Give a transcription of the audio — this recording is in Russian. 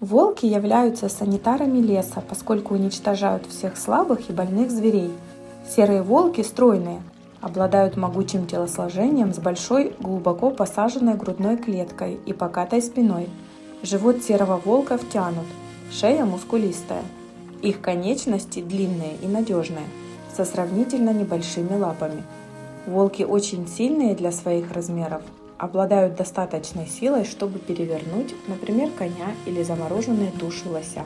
Волки являются санитарами леса, поскольку уничтожают всех слабых и больных зверей. Серые волки стройные, обладают могучим телосложением с большой, глубоко посаженной грудной клеткой и покатой спиной. Живот серого волка втянут, шея мускулистая. Их конечности длинные и надежные, со сравнительно небольшими лапами. Волки очень сильные для своих размеров, обладают достаточной силой, чтобы перевернуть, например, коня или замороженные туши лося.